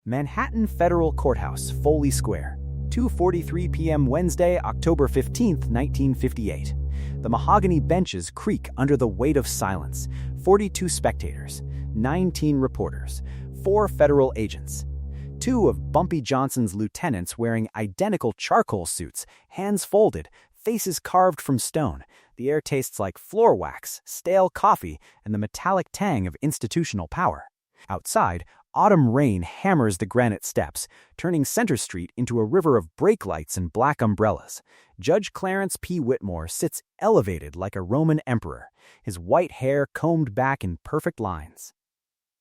Manhattan Federal Courthouse, Foley Square, 2:43 p.m. Wednesday, October 15, 1958. The mahogany benches creak under the weight of silence. 42 spectators, 19 reporters, 4 federal agents. 2 of Bumpy Johnson's lieutenants wearing identical charcoal suits, hands folded, faces carved from stone. The air tastes like floor wax, stale coffee, and the metallic tang of institutional power. Outside, autumn rain hammers the granite steps, turning Center Street into a river of brake lights and black umbrellas. Judge Clarence P. Whitmore sits elevated like a Roman emperor, his white hair combed back in perfect lines.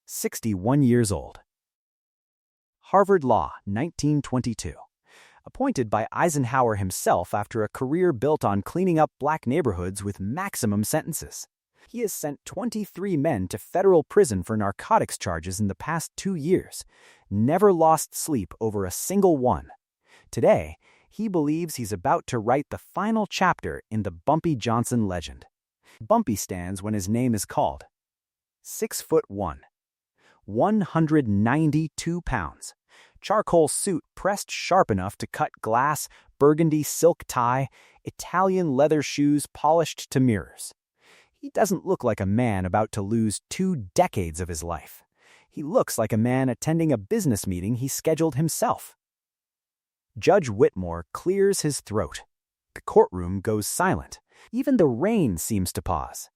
61 years old. Harvard Law, 1922. Appointed by Eisenhower himself after a career built on cleaning up black neighborhoods with maximum sentences. He has sent 23 men to federal prison for narcotics charges in the past 2 years, never lost sleep over a single one. Today, he believes he's about to write the final chapter in the Bumpy Johnson legend. Bumpy stands when his name is called. 6'1", 192 pounds, charcoal suit pressed sharp enough to cut glass, burgundy silk tie, Italian leather shoes polished to mirrors. He doesn't look like a man about to lose 2 decades of his life. He looks like a man attending a business meeting he scheduled himself. Judge Whitmore clears his throat. The courtroom goes silent. Even the rain seems to pause.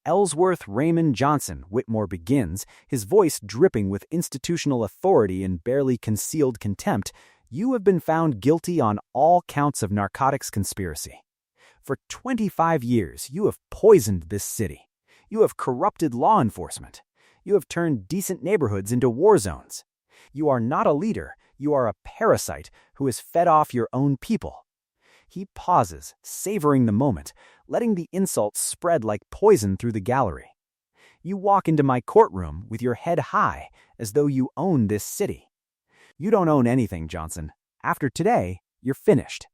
Ellsworth Raymond Johnson, Whitmore begins, his voice dripping with institutional authority and barely concealed contempt. You have been found guilty on all counts of narcotics conspiracy. For 25 years, you have poisoned this city. You have corrupted law enforcement. You have turned decent neighborhoods into war zones. You are not a leader. You are a parasite who has fed off your own people. He pauses, savoring the moment, letting the insults spread like poison through the gallery. You walk into my courtroom with your head high, as though you own this city. You don't own anything, Johnson. After today, you're finished.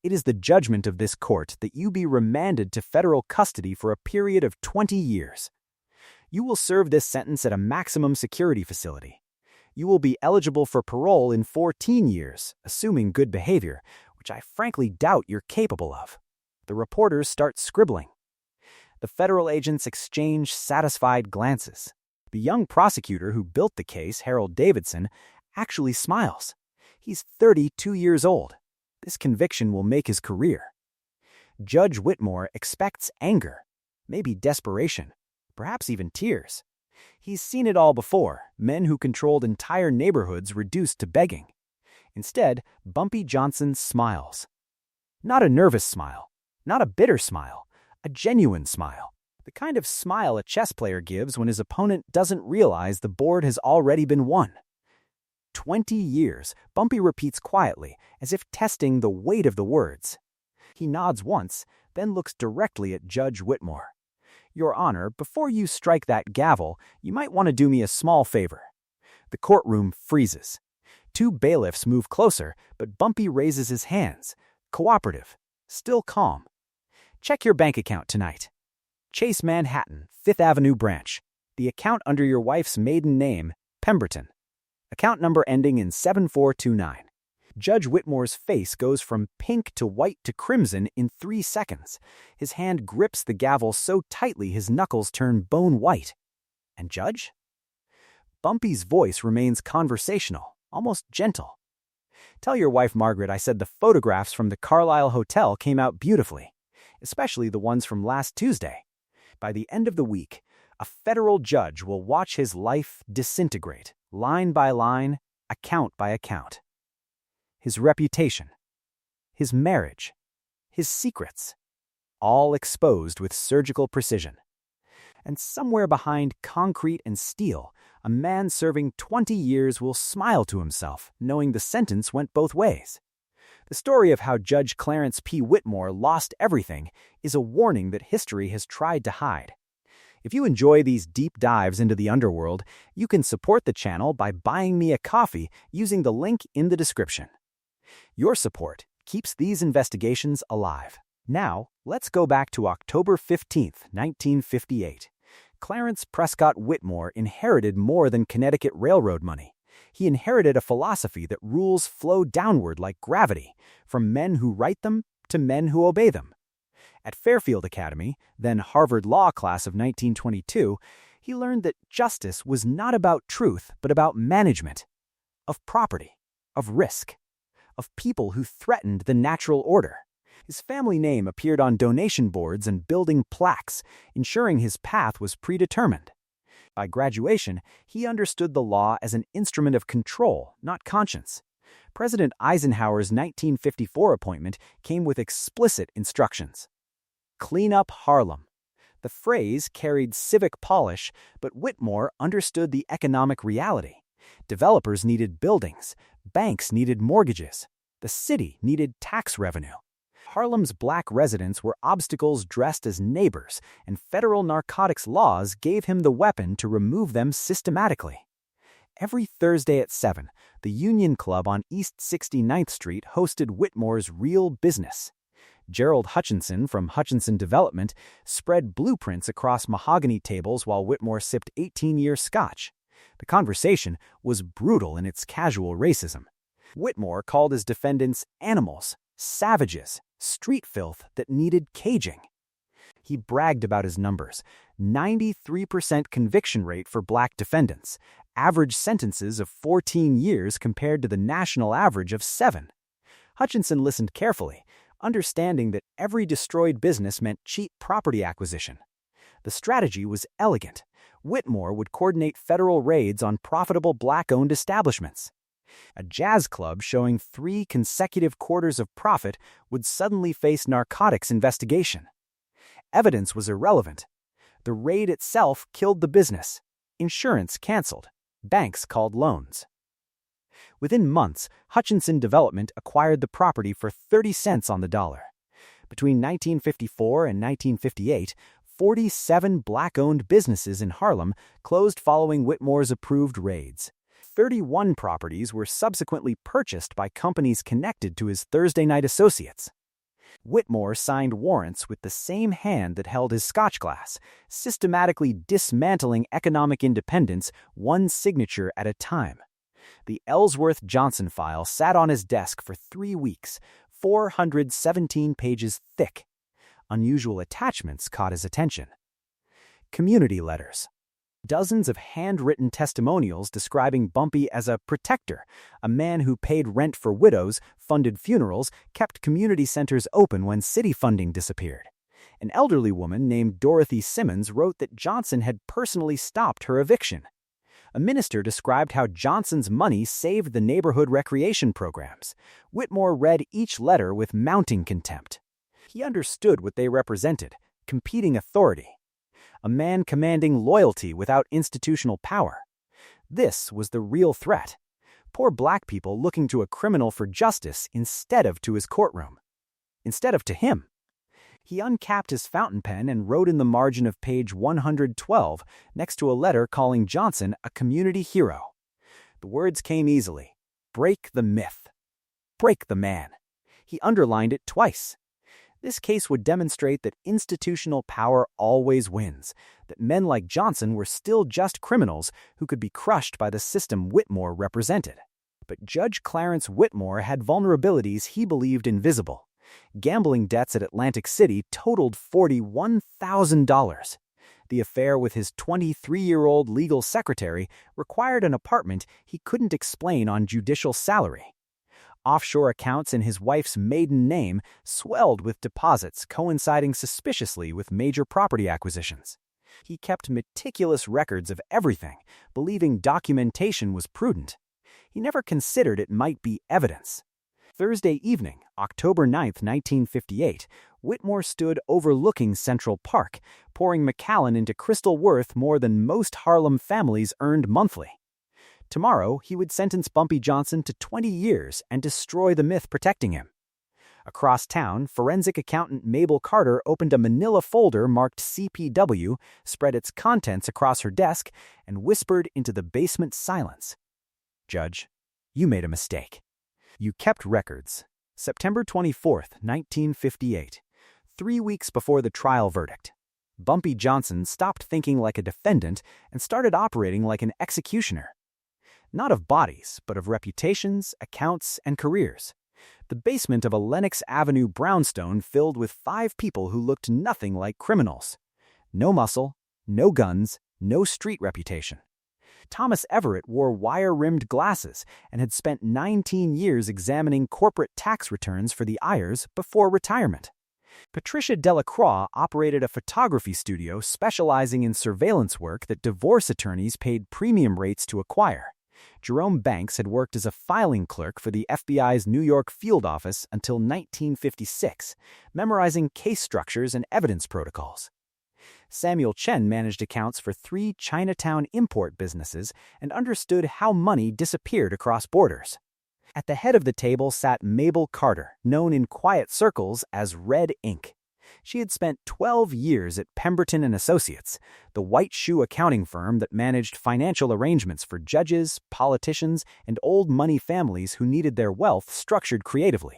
It is the judgment of this court that you be remanded to federal custody for a period of 20 years. You will serve this sentence at a maximum security facility. You will be eligible for parole in 14 years, assuming good behavior, which I frankly doubt you're capable of. The reporters start scribbling. The federal agents exchange satisfied glances. The young prosecutor who built the case, Harold Davidson, actually smiles. He's 32 years old. This conviction will make his career. Judge Whitmore expects anger, maybe desperation, perhaps even tears. He's seen it all before, men who controlled entire neighborhoods reduced to begging. Instead, Bumpy Johnson smiles. Not a nervous smile, not a bitter smile, a genuine smile. The kind of smile a chess player gives when his opponent doesn't realize the board has already been won. 20 years, Bumpy repeats quietly, as if testing the weight of the words. He nods once, then looks directly at Judge Whitmore. Your Honor, before you strike that gavel, you might want to do me a small favor. The courtroom freezes. 2 bailiffs move closer, but Bumpy raises his hands. Cooperative, still calm. Check your bank account tonight. Chase Manhattan, 5th Avenue branch. The account under your wife's maiden name, Pemberton. Account number ending in 7429. Judge Whitmore's face goes from pink to white to crimson in 3 seconds. His hand grips the gavel so tightly his knuckles turn bone white. And Judge? Bumpy's voice remains conversational, almost gentle. Tell your wife Margaret I said the photographs from the Carlisle Hotel came out beautifully, especially the ones from last Tuesday. By the end of the week, a federal judge will watch his life disintegrate, line by line, account by account. His reputation, his marriage, his secrets, all exposed with surgical precision. And somewhere behind concrete and steel, a man serving 20 years will smile to himself, knowing the sentence went both ways. The story of how Judge Clarence P. Whitmore lost everything is a warning that history has tried to hide. If you enjoy these deep dives into the underworld, you can support the channel by buying me a coffee using the link in the description. Your support keeps these investigations alive. Now, let's go back to October 15, 1958. Clarence Prescott Whitmore inherited more than Connecticut Railroad money. He inherited a philosophy that rules flow downward like gravity, from men who write them to men who obey them. At Fairfield Academy, then Harvard Law class of 1922, he learned that justice was not about truth but about management, of property, of risk, of people who threatened the natural order. His family name appeared on donation boards and building plaques, ensuring his path was predetermined. By graduation, he understood the law as an instrument of control, not conscience. President Eisenhower's 1954 appointment came with explicit instructions. Clean up Harlem. The phrase carried civic polish, but Whitmore understood the economic reality. Developers needed buildings, banks needed mortgages, the city needed tax revenue. Harlem's black residents were obstacles dressed as neighbors, and federal narcotics laws gave him the weapon to remove them systematically. Every Thursday at 7, the Union Club on East 69th Street hosted Whitmore's Real Business. Gerald Hutchinson from Hutchinson Development spread blueprints across mahogany tables while Whitmore sipped 18-year scotch. The conversation was brutal in its casual racism. Whitmore called his defendants animals, savages, street filth that needed caging. He bragged about his numbers: 93% conviction rate for black defendants, average sentences of 14 years compared to the national average of 7. Hutchinson listened carefully, understanding that every destroyed business meant cheap property acquisition. The strategy was elegant. Whitmore would coordinate federal raids on profitable black-owned establishments. A jazz club showing 3 consecutive quarters of profit would suddenly face narcotics investigation. Evidence was irrelevant. The raid itself killed the business. Insurance canceled. Banks called loans. Within months, Hutchinson Development acquired the property for 30 cents on the dollar. Between 1954 and 1958, 47 black-owned businesses in Harlem closed following Whitmore's approved raids. 31 properties were subsequently purchased by companies connected to his Thursday night associates. Whitmore signed warrants with the same hand that held his scotch glass, systematically dismantling economic independence one signature at a time. The Ellsworth Johnson file sat on his desk for 3 weeks, 417 pages thick. Unusual attachments caught his attention. Community letters. Dozens of handwritten testimonials describing Bumpy as a protector, a man who paid rent for widows, funded funerals, kept community centers open when city funding disappeared. An elderly woman named Dorothy Simmons wrote that Johnson had personally stopped her eviction. A minister described how Johnson's money saved the neighborhood recreation programs. Whitmore read each letter with mounting contempt. He understood what they represented: competing authority. A man commanding loyalty without institutional power. This was the real threat. Poor black people looking to a criminal for justice instead of to his courtroom. Instead of to him. He uncapped his fountain pen and wrote in the margin of page 112, next to a letter calling Johnson a community hero. The words came easily. Break the myth. Break the man. He underlined it twice. This case would demonstrate that institutional power always wins, that men like Johnson were still just criminals who could be crushed by the system Whitmore represented. But Judge Clarence Whitmore had vulnerabilities he believed invisible. Gambling debts at Atlantic City totaled $41,000. The affair with his 23-year-old legal secretary required an apartment he couldn't explain on judicial salary. Offshore accounts in his wife's maiden name swelled with deposits coinciding suspiciously with major property acquisitions. He kept meticulous records of everything, believing documentation was prudent. He never considered it might be evidence. Thursday evening, October 9, 1958, Whitmore stood overlooking Central Park, pouring Macallan into crystal worth more than most Harlem families earned monthly. Tomorrow, he would sentence Bumpy Johnson to 20 years and destroy the myth protecting him. Across town, forensic accountant Mabel Carter opened a manila folder marked CPW, spread its contents across her desk, and whispered into the basement silence. "Judge, you made a mistake. You kept records. September 24, 1958, 3 weeks before the trial verdict. Bumpy Johnson stopped thinking like a defendant and started operating like an executioner. Not of bodies, but of reputations, accounts, and careers. The basement of a Lenox Avenue brownstone filled with 5 people who looked nothing like criminals. No muscle, no guns, no street reputation. Thomas Everett wore wire-rimmed glasses and had spent 19 years examining corporate tax returns for the Ayers before retirement. Patricia Delacroix operated a photography studio specializing in surveillance work that divorce attorneys paid premium rates to acquire. Jerome Banks had worked as a filing clerk for the FBI's New York field office until 1956, memorizing case structures and evidence protocols. Samuel Chen managed accounts for 3 Chinatown import businesses and understood how money disappeared across borders. At the head of the table sat Mabel Carter, known in quiet circles as Red Ink. She had spent 12 years at Pemberton and Associates, the white shoe accounting firm that managed financial arrangements for judges, politicians, and old money families who needed their wealth structured creatively.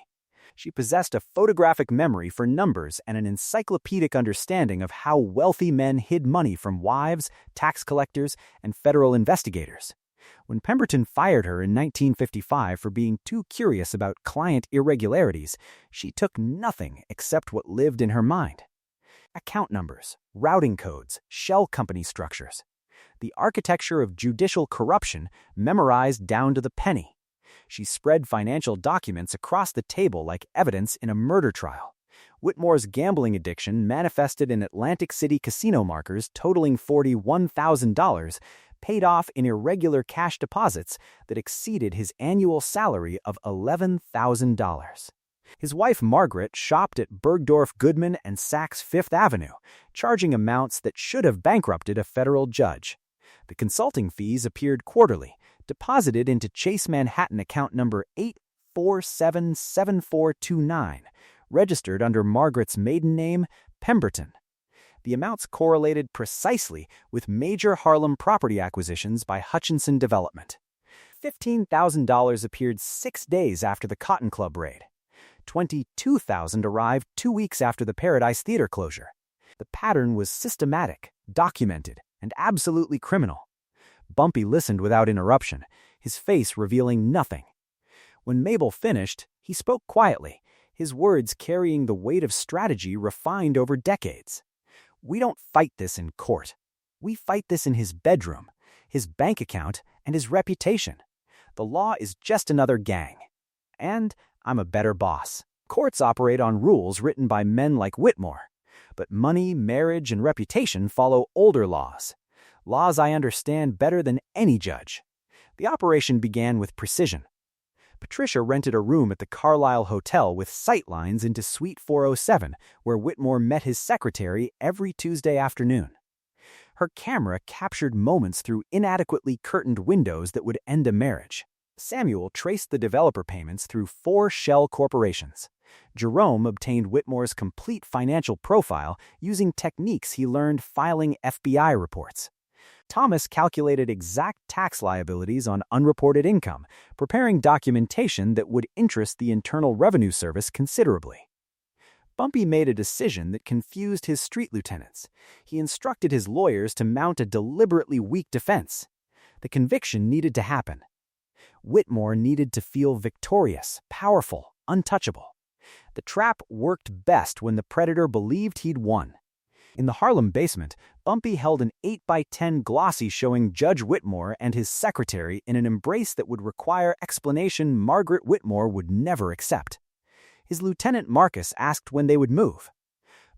She possessed a photographic memory for numbers and an encyclopedic understanding of how wealthy men hid money from wives, tax collectors, and federal investigators. When Pemberton fired her in 1955 for being too curious about client irregularities, she took nothing except what lived in her mind. Account numbers, routing codes, shell company structures. The architecture of judicial corruption memorized down to the penny. She spread financial documents across the table like evidence in a murder trial. Whitmore's gambling addiction manifested in Atlantic City casino markers totaling $41,000, paid off in irregular cash deposits that exceeded his annual salary of $11,000. His wife Margaret shopped at Bergdorf Goodman and Saks Fifth Avenue, charging amounts that should have bankrupted a federal judge. The consulting fees appeared quarterly, deposited into Chase Manhattan account number 8477429, registered under Margaret's maiden name, Pemberton. The amounts correlated precisely with major Harlem property acquisitions by Hutchinson Development. $15,000 appeared 6 days after the Cotton Club raid. $22,000 arrived 2 weeks after the Paradise Theater closure. The pattern was systematic, documented, and absolutely criminal. Bumpy listened without interruption, his face revealing nothing. When Mabel finished, he spoke quietly, his words carrying the weight of strategy refined over decades. We don't fight this in court. We fight this in his bedroom, his bank account, and his reputation. The law is just another gang. And I'm a better boss. Courts operate on rules written by men like Whitmore. But money, marriage, and reputation follow older laws. Laws I understand better than any judge. The operation began with precision. Patricia rented a room at the Carlisle Hotel with sightlines into Suite 407, where Whitmore met his secretary every Tuesday afternoon. Her camera captured moments through inadequately curtained windows that would end a marriage. Samuel traced the developer payments through 4 shell corporations. Jerome obtained Whitmore's complete financial profile using techniques he learned filing FBI reports. Thomas calculated exact tax liabilities on unreported income, preparing documentation that would interest the Internal Revenue Service considerably. Bumpy made a decision that confused his street lieutenants. He instructed his lawyers to mount a deliberately weak defense. The conviction needed to happen. Whitmore needed to feel victorious, powerful, untouchable. The trap worked best when the predator believed he'd won. In the Harlem basement, Bumpy held an 8x10 glossy showing Judge Whitmore and his secretary in an embrace that would require explanation Margaret Whitmore would never accept. His lieutenant Marcus asked when they would move.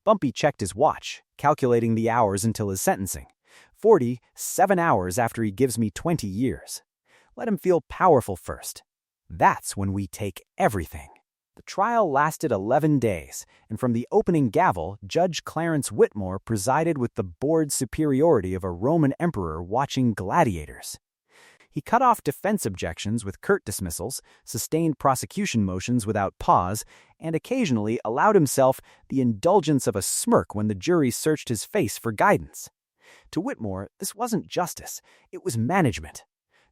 Bumpy checked his watch, calculating the hours until his sentencing. 47 hours after he gives me 20 years. Let him feel powerful first. That's when we take everything. The trial lasted 11 days, and from the opening gavel, Judge Clarence Whitmore presided with the bored superiority of a Roman emperor watching gladiators. He cut off defense objections with curt dismissals, sustained prosecution motions without pause, and occasionally allowed himself the indulgence of a smirk when the jury searched his face for guidance. To Whitmore, this wasn't justice, it was management.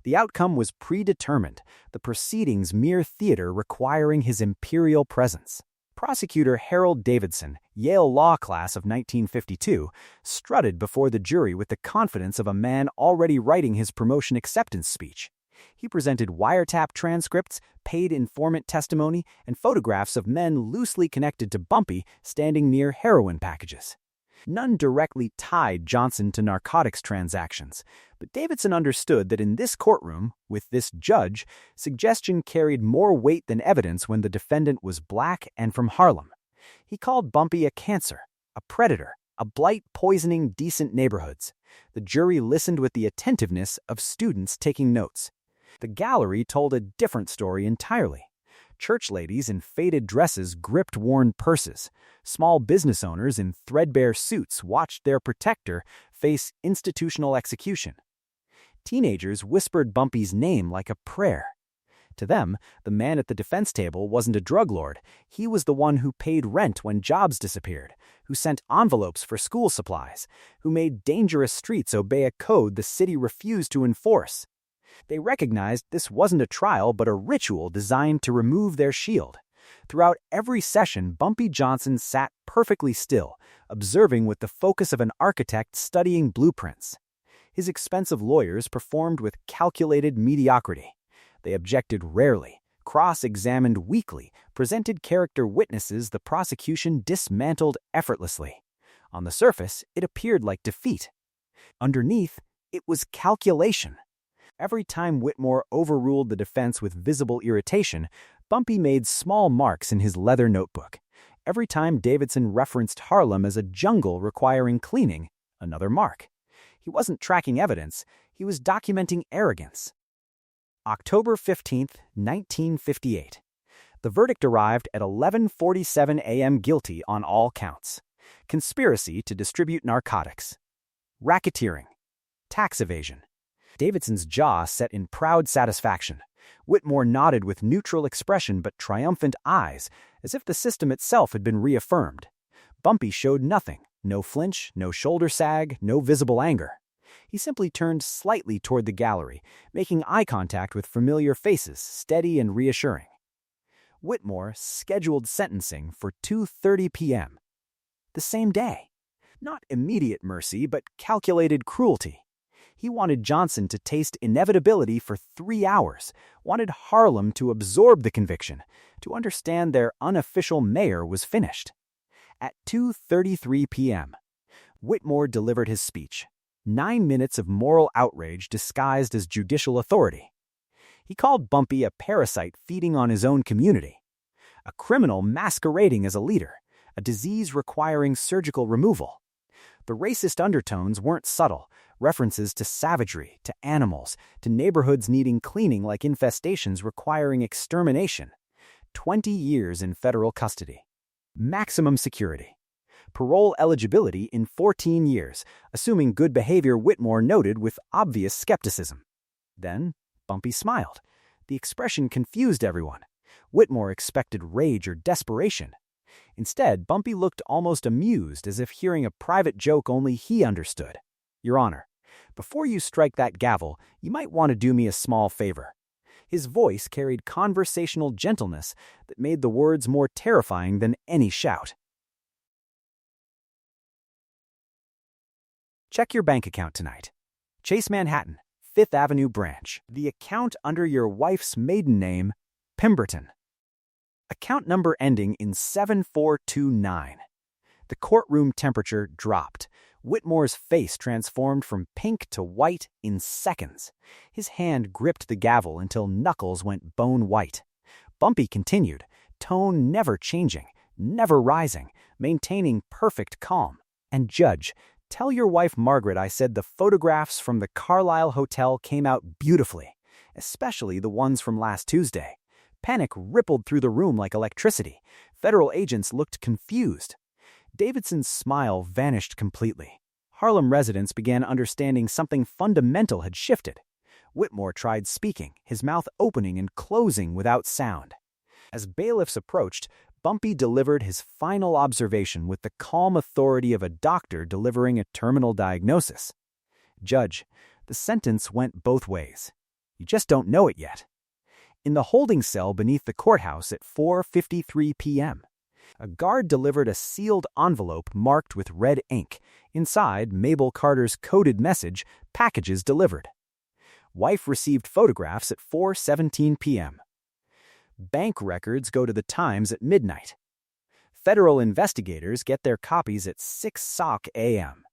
The outcome was predetermined, the proceedings mere theater requiring his imperial presence. Prosecutor Harold Davidson, Yale Law class of 1952, strutted before the jury with the confidence of a man already writing his promotion acceptance speech. He presented wiretap transcripts, paid informant testimony, and photographs of men loosely connected to Bumpy standing near heroin packages. None directly tied Johnson to narcotics transactions, but Davidson understood that in this courtroom, with this judge, suggestion carried more weight than evidence when the defendant was black and from Harlem. He called Bumpy a cancer, a predator, a blight poisoning decent neighborhoods. The jury listened with the attentiveness of students taking notes. The gallery told a different story entirely. Church ladies in faded dresses gripped worn purses. Small business owners in threadbare suits watched their protector face institutional execution. Teenagers whispered Bumpy's name like a prayer. To them, the man at the defense table wasn't a drug lord. He was the one who paid rent when jobs disappeared, who sent envelopes for school supplies, who made dangerous streets obey a code the city refused to enforce. They recognized this wasn't a trial but a ritual designed to remove their shield. Throughout every session, Bumpy Johnson sat perfectly still, observing with the focus of an architect studying blueprints. His expensive lawyers performed with calculated mediocrity. They objected rarely, cross-examined weakly, presented character witnesses the prosecution dismantled effortlessly. On the surface, it appeared like defeat. Underneath, it was calculation. Every time Whitmore overruled the defense with visible irritation, Bumpy made small marks in his leather notebook. Every time Davidson referenced Harlem as a jungle requiring cleaning, another mark. He wasn't tracking evidence, he was documenting arrogance. October 15, 1958. The verdict arrived at 11:47 a.m. guilty on all counts. Conspiracy to distribute narcotics. Racketeering. Tax evasion. Davidson's jaw set in proud satisfaction. Whitmore nodded with neutral expression but triumphant eyes, as if the system itself had been reaffirmed. Bumpy showed nothing, no flinch, no shoulder sag, no visible anger. He simply turned slightly toward the gallery, making eye contact with familiar faces, steady and reassuring. Whitmore scheduled sentencing for 2:30 p.m. The same day. Not immediate mercy, but calculated cruelty. He wanted Johnson to taste inevitability for 3 hours, wanted Harlem to absorb the conviction, to understand their unofficial mayor was finished. At 2:33 p.m., Whitmore delivered his speech. 9 minutes of moral outrage disguised as judicial authority. He called Bumpy a parasite feeding on his own community, a criminal masquerading as a leader, a disease requiring surgical removal. The racist undertones weren't subtle, references to savagery, to animals, to neighborhoods needing cleaning like infestations requiring extermination. 20 years in federal custody. Maximum security. Parole eligibility in 14 years, assuming good behavior, Whitmore noted with obvious skepticism. Then, Bumpy smiled. The expression confused everyone. Whitmore expected rage or desperation. Instead, Bumpy looked almost amused, as if hearing a private joke only he understood. "Your Honor, before you strike that gavel, you might want to do me a small favor." His voice carried conversational gentleness that made the words more terrifying than any shout. Check your bank account tonight. Chase Manhattan, 5th Avenue branch. The account under your wife's maiden name, Pemberton. Account number ending in 7429. The courtroom temperature dropped. Whitmore's face transformed from pink to white in seconds. His hand gripped the gavel until knuckles went bone white. Bumpy continued, tone never changing, never rising, maintaining perfect calm. "And Judge, tell your wife Margaret I said the photographs from the Carlisle Hotel came out beautifully, especially the ones from last Tuesday." Panic rippled through the room like electricity. Federal agents looked confused. Davidson's smile vanished completely. Harlem residents began understanding something fundamental had shifted. Whitmore tried speaking, his mouth opening and closing without sound. As bailiffs approached, Bumpy delivered his final observation with the calm authority of a doctor delivering a terminal diagnosis. "Judge, the sentence went both ways. You just don't know it yet." In the holding cell beneath the courthouse at 4:53 p.m., a guard delivered a sealed envelope marked with red ink. Inside, Mabel Carter's coded message, "Packages delivered." Wife received photographs at 4:17 p.m. Bank records go to the Times at midnight. Federal investigators get their copies at 6 a.m.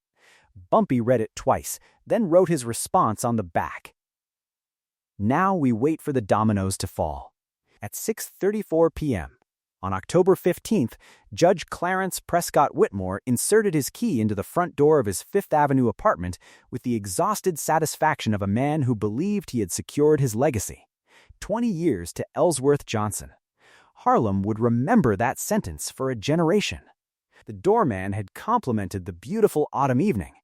Bumpy read it twice, then wrote his response on the back. Now we wait for the dominoes to fall. At 6:34 p.m., on October 15th, Judge Clarence Prescott Whitmore inserted his key into the front door of his Fifth Avenue apartment with the exhausted satisfaction of a man who believed he had secured his legacy. 20 years to Ellsworth Johnson. Harlem would remember that sentence for a generation. The doorman had complimented the beautiful autumn evening,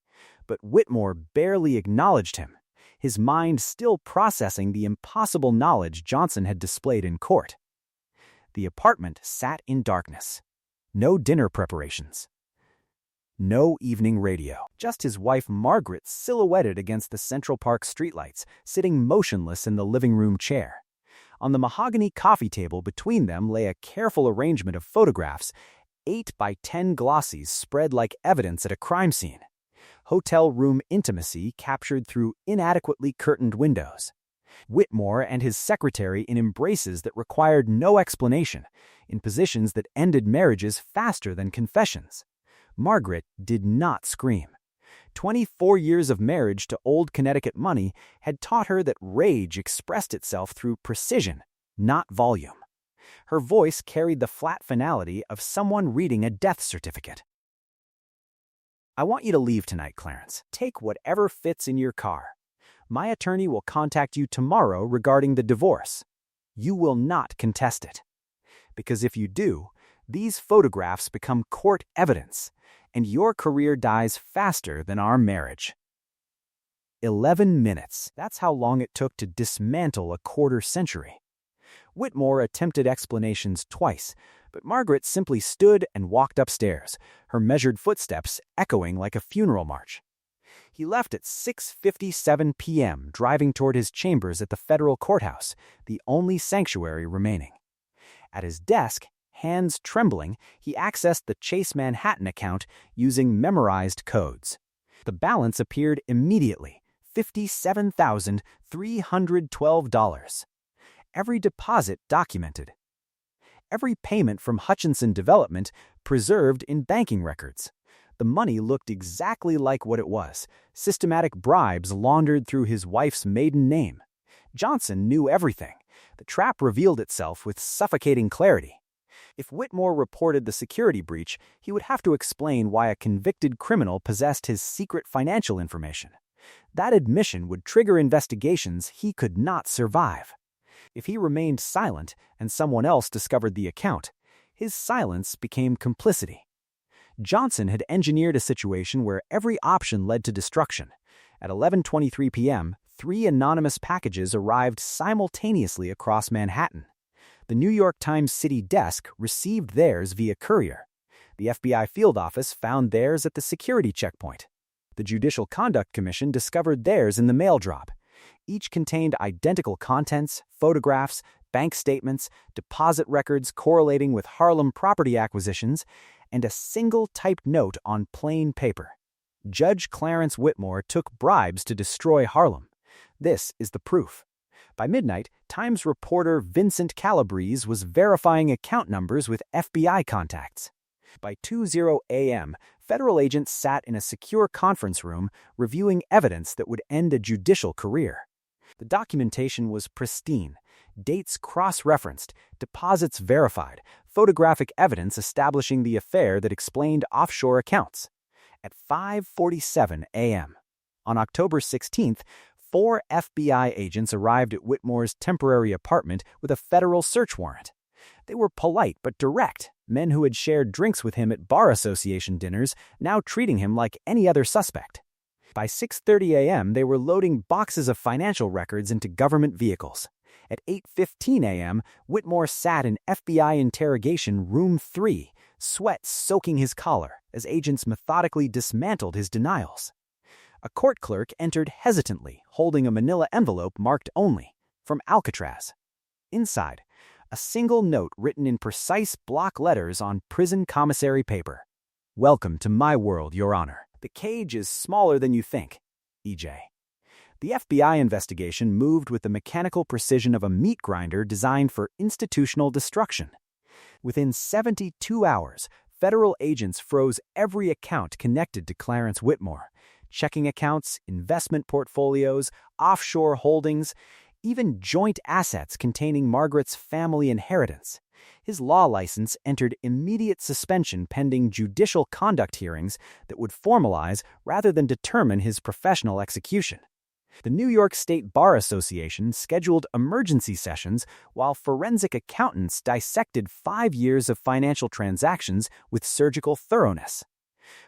but Whitmore barely acknowledged him, his mind still processing the impossible knowledge Johnson had displayed in court. The apartment sat in darkness. No dinner preparations. No evening radio. Just his wife Margaret silhouetted against the Central Park streetlights, sitting motionless in the living room chair. On the mahogany coffee table between them lay a careful arrangement of photographs, 8 by 10 glossies spread like evidence at a crime scene. Hotel room intimacy captured through inadequately curtained windows. Whitmore and his secretary in embraces that required no explanation, in positions that ended marriages faster than confessions. Margaret did not scream. 24 years of marriage to old Connecticut money had taught her that rage expressed itself through precision, not volume. Her voice carried the flat finality of someone reading a death certificate. I want you to leave tonight, Clarence. Take whatever fits in your car. My attorney will contact you tomorrow regarding the divorce. You will not contest it. Because if you do, these photographs become court evidence, and your career dies faster than our marriage. 11 minutes. That's how long it took to dismantle a quarter century. Whitmore attempted explanations twice, but Margaret simply stood and walked upstairs, her measured footsteps echoing like a funeral march. He left at 6:57 p.m., driving toward his chambers at the federal courthouse, the only sanctuary remaining. At his desk, hands trembling, he accessed the Chase Manhattan account using memorized codes. The balance appeared immediately, $57,312. Every deposit documented. Every payment from Hutchinson Development preserved in banking records. The money looked exactly like what it was, systematic bribes laundered through his wife's maiden name. Johnson knew everything. The trap revealed itself with suffocating clarity. If Whitmore reported the security breach, he would have to explain why a convicted criminal possessed his secret financial information. That admission would trigger investigations he could not survive. If he remained silent and someone else discovered the account, his silence became complicity. Johnson had engineered a situation where every option led to destruction. At 11:23 p.m., 3 anonymous packages arrived simultaneously across Manhattan. The New York Times City desk received theirs via courier. The FBI field office found theirs at the security checkpoint. The Judicial Conduct Commission discovered theirs in the mail drop. Each contained identical contents, photographs, bank statements, deposit records correlating with Harlem property acquisitions, and a single typed note on plain paper. Judge Clarence Whitmore took bribes to destroy Harlem. This is the proof. By midnight, Times reporter Vincent Calabrese was verifying account numbers with FBI contacts. By 2:00 a.m., federal agents sat in a secure conference room reviewing evidence that would end a judicial career. The documentation was pristine, dates cross-referenced, deposits verified, photographic evidence establishing the affair that explained offshore accounts. At 5:47 a.m., on October 16th, 4 FBI agents arrived at Whitmore's temporary apartment with a federal search warrant. They were polite but direct, men who had shared drinks with him at bar association dinners, now treating him like any other suspect. By 6:30 a.m., they were loading boxes of financial records into government vehicles. At 8:15 a.m., Whitmore sat in FBI interrogation room 3, sweat soaking his collar as agents methodically dismantled his denials. A court clerk entered hesitantly, holding a manila envelope marked "Only," from Alcatraz. Inside, a single note written in precise block letters on prison commissary paper. "Welcome to my world, Your Honor. The cage is smaller than you think. E.J." The FBI investigation moved with the mechanical precision of a meat grinder designed for institutional destruction. Within 72 hours, federal agents froze every account connected to Clarence Whitmore. Checking accounts, investment portfolios, offshore holdings, even joint assets containing Margaret's family inheritance. His law license entered immediate suspension pending judicial conduct hearings that would formalize rather than determine his professional execution. The New York State Bar Association scheduled emergency sessions while forensic accountants dissected 5 years of financial transactions with surgical thoroughness.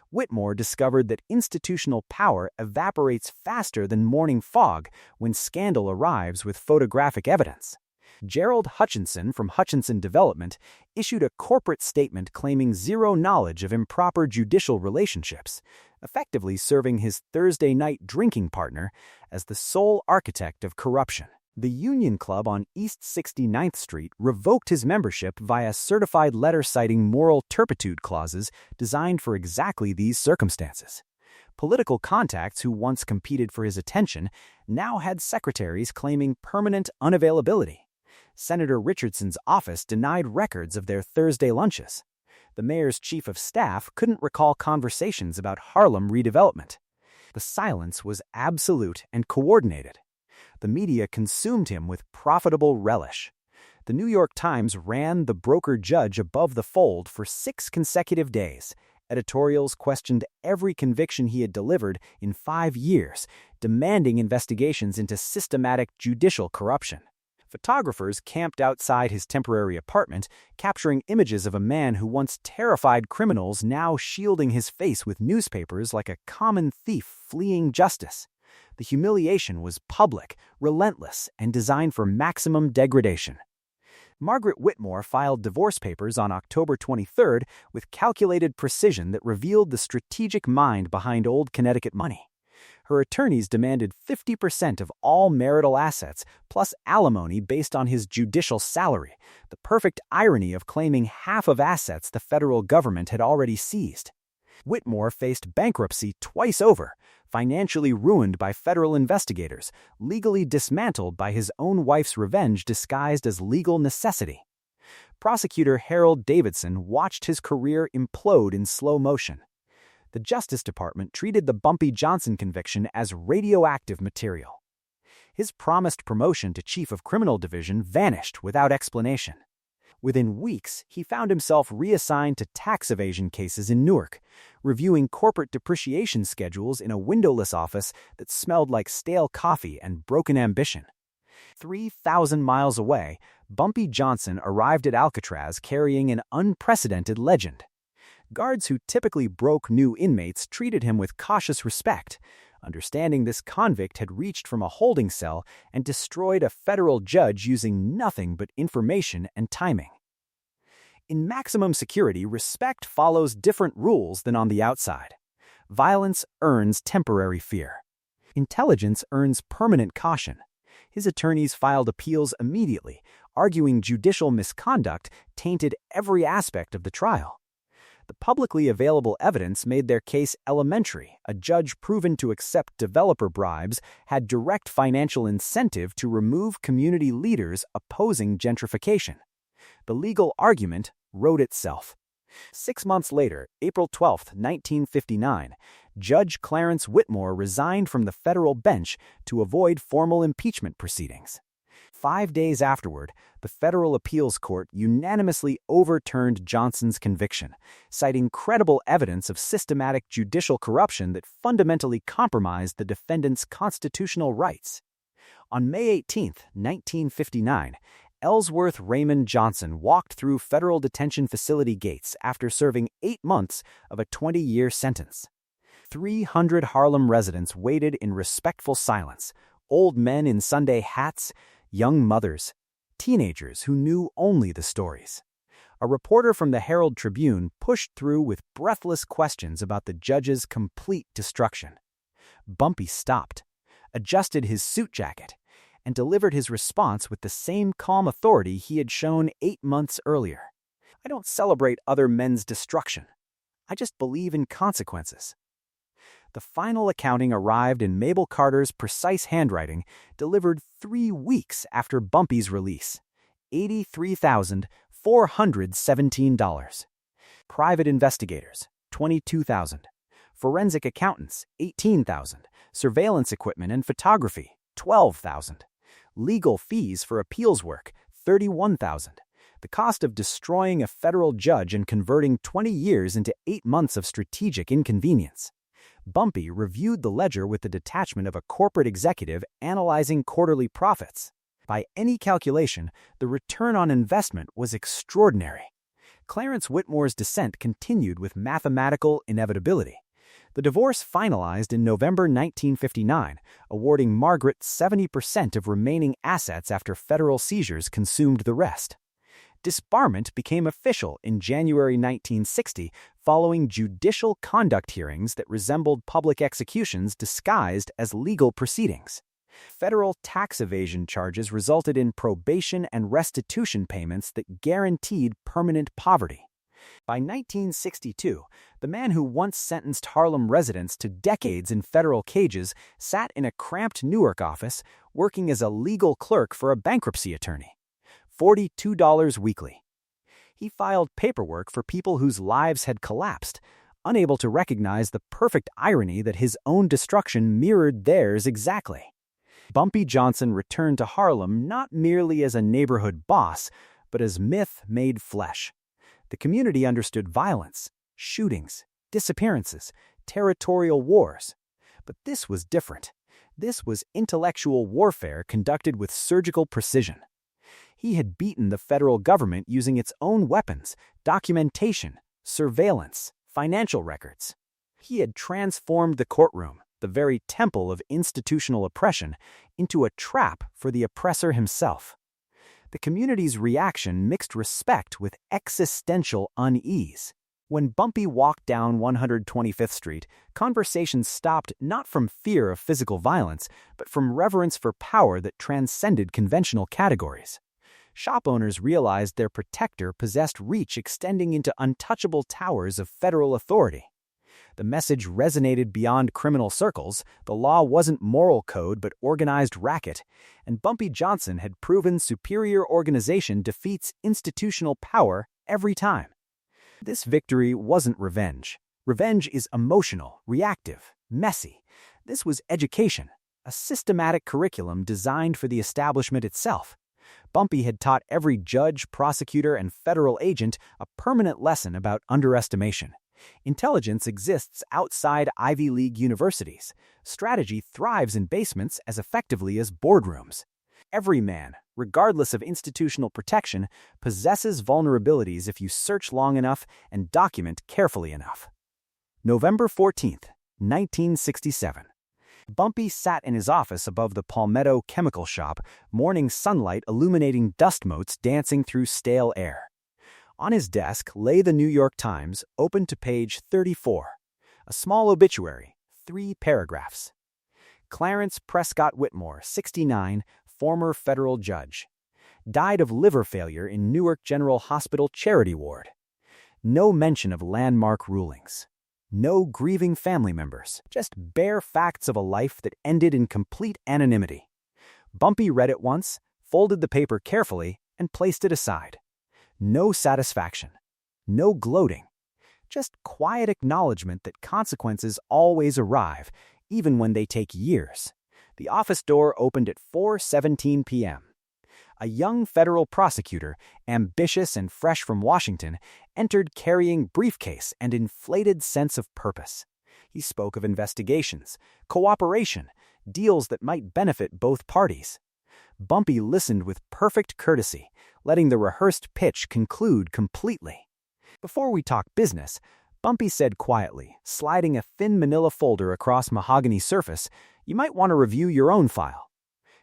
Whitmore discovered that institutional power evaporates faster than morning fog when scandal arrives with photographic evidence. Gerald Hutchinson from Hutchinson Development issued a corporate statement claiming zero knowledge of improper judicial relationships, effectively serving his Thursday night drinking partner as the sole architect of corruption. The Union Club on East 69th Street revoked his membership via certified letter citing moral turpitude clauses designed for exactly these circumstances. Political contacts who once competed for his attention now had secretaries claiming permanent unavailability. Senator Richardson's office denied records of their Thursday lunches. The mayor's chief of staff couldn't recall conversations about Harlem redevelopment. The silence was absolute and coordinated. The media consumed him with profitable relish. The New York Times ran the broker judge above the fold for 6 consecutive days. Editorials questioned every conviction he had delivered in 5 years, demanding investigations into systematic judicial corruption. Photographers camped outside his temporary apartment, capturing images of a man who once terrified criminals now shielding his face with newspapers like a common thief fleeing justice. The humiliation was public, relentless, and designed for maximum degradation. Margaret Whitmore filed divorce papers on October 23rd with calculated precision that revealed the strategic mind behind Old Connecticut money. Her attorneys demanded 50% of all marital assets, plus alimony based on his judicial salary, the perfect irony of claiming half of assets the federal government had already seized. Whitmore faced bankruptcy twice over, financially ruined by federal investigators, legally dismantled by his own wife's revenge disguised as legal necessity. Prosecutor Harold Davidson watched his career implode in slow motion. The Justice Department treated the Bumpy Johnson conviction as radioactive material. His promised promotion to Chief of Criminal Division vanished without explanation. Within weeks, he found himself reassigned to tax evasion cases in Newark, reviewing corporate depreciation schedules in a windowless office that smelled like stale coffee and broken ambition. 3,000 miles away, Bumpy Johnson arrived at Alcatraz carrying an unprecedented legend. Guards who typically broke new inmates treated him with cautious respect, understanding this convict had reached from a holding cell and destroyed a federal judge using nothing but information and timing. In maximum security, respect follows different rules than on the outside. Violence earns temporary fear. Intelligence earns permanent caution. His attorneys filed appeals immediately, arguing judicial misconduct tainted every aspect of the trial. The publicly available evidence made their case elementary. A judge proven to accept developer bribes had direct financial incentive to remove community leaders opposing gentrification. The legal argument wrote itself. 6 months later, April 12, 1959, Judge Clarence Whitmore resigned from the federal bench to avoid formal impeachment proceedings. 5 days afterward, the federal appeals court unanimously overturned Johnson's conviction, citing credible evidence of systematic judicial corruption that fundamentally compromised the defendant's constitutional rights. On May 18, 1959, Ellsworth Raymond Johnson walked through federal detention facility gates after serving 8 months of a 20-year sentence. 300 Harlem residents waited in respectful silence, old men in Sunday hats, young mothers, teenagers who knew only the stories. A reporter from the Herald Tribune pushed through with breathless questions about the judge's complete destruction. Bumpy stopped, adjusted his suit jacket, and delivered his response with the same calm authority he had shown 8 months earlier. I don't celebrate other men's destruction. I just believe in consequences. The final accounting arrived in Mabel Carter's precise handwriting, delivered 3 weeks after Bumpy's release. $83,417. Private investigators, $22,000. Forensic accountants, $18,000. Surveillance equipment and photography, $12,000. Legal fees for appeals work, $31,000. The cost of destroying a federal judge and converting 20 years into 8 months of strategic inconvenience. Bumpy reviewed the ledger with the detachment of a corporate executive analyzing quarterly profits. By any calculation, the return on investment was extraordinary. Clarence Whitmore's descent continued with mathematical inevitability. The divorce finalized in November 1959, awarding Margaret 70% of remaining assets after federal seizures consumed the rest. Disbarment became official in January 1960 following judicial conduct hearings that resembled public executions disguised as legal proceedings. Federal tax evasion charges resulted in probation and restitution payments that guaranteed permanent poverty. By 1962, the man who once sentenced Harlem residents to decades in federal cages sat in a cramped Newark office working as a legal clerk for a bankruptcy attorney. $42 weekly. He filed paperwork for people whose lives had collapsed, unable to recognize the perfect irony that his own destruction mirrored theirs exactly. Bumpy Johnson returned to Harlem not merely as a neighborhood boss, but as myth made flesh. The community understood violence, shootings, disappearances, territorial wars. But this was different. This was intellectual warfare conducted with surgical precision. He had beaten the federal government using its own weapons, documentation, surveillance, financial records. He had transformed the courtroom, the very temple of institutional oppression, into a trap for the oppressor himself. The community's reaction mixed respect with existential unease. When Bumpy walked down 125th Street, conversations stopped not from fear of physical violence, but from reverence for power that transcended conventional categories. Shop owners realized their protector possessed reach extending into untouchable towers of federal authority. The message resonated beyond criminal circles. The law wasn't moral code but organized racket, and Bumpy Johnson had proven superior organization defeats institutional power every time. This victory wasn't revenge. Revenge is emotional, reactive, messy. This was education, a systematic curriculum designed for the establishment itself. Bumpy had taught every judge, prosecutor, and federal agent a permanent lesson about underestimation. Intelligence exists outside Ivy League universities. Strategy thrives in basements as effectively as boardrooms. Every man, regardless of institutional protection, possesses vulnerabilities if you search long enough and document carefully enough. November 14th, 1967. Bumpy sat in his office above the Palmetto Chemical Shop, morning sunlight illuminating dust motes dancing through stale air. On his desk lay the New York Times, open to page 34. A small obituary, 3 paragraphs. Clarence Prescott Whitmore, 69, former federal judge. Died of liver failure in Newark General Hospital Charity Ward. No mention of landmark rulings. No grieving family members, just bare facts of a life that ended in complete anonymity. Bumpy read it once, folded the paper carefully, and placed it aside. No satisfaction. No gloating. Just quiet acknowledgement that consequences always arrive, even when they take years. The office door opened at 4:17 p.m. A young federal prosecutor, ambitious and fresh from Washington, entered carrying briefcase and inflated sense of purpose. He spoke of investigations, cooperation, deals that might benefit both parties. Bumpy listened with perfect courtesy, letting the rehearsed pitch conclude completely. Before we talk business, Bumpy said quietly, sliding a thin manila folder across mahogany surface, you might want to review your own file.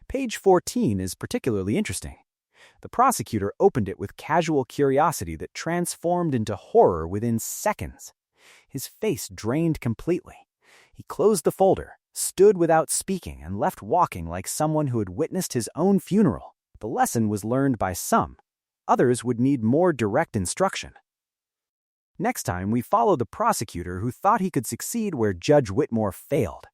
Page 14 is particularly interesting. The prosecutor opened it with casual curiosity that transformed into horror within seconds. His face drained completely. He closed the folder, stood without speaking, and left walking like someone who had witnessed his own funeral. The lesson was learned by some. Others would need more direct instruction. Next time, we follow the prosecutor who thought he could succeed where Judge Whitmore failed.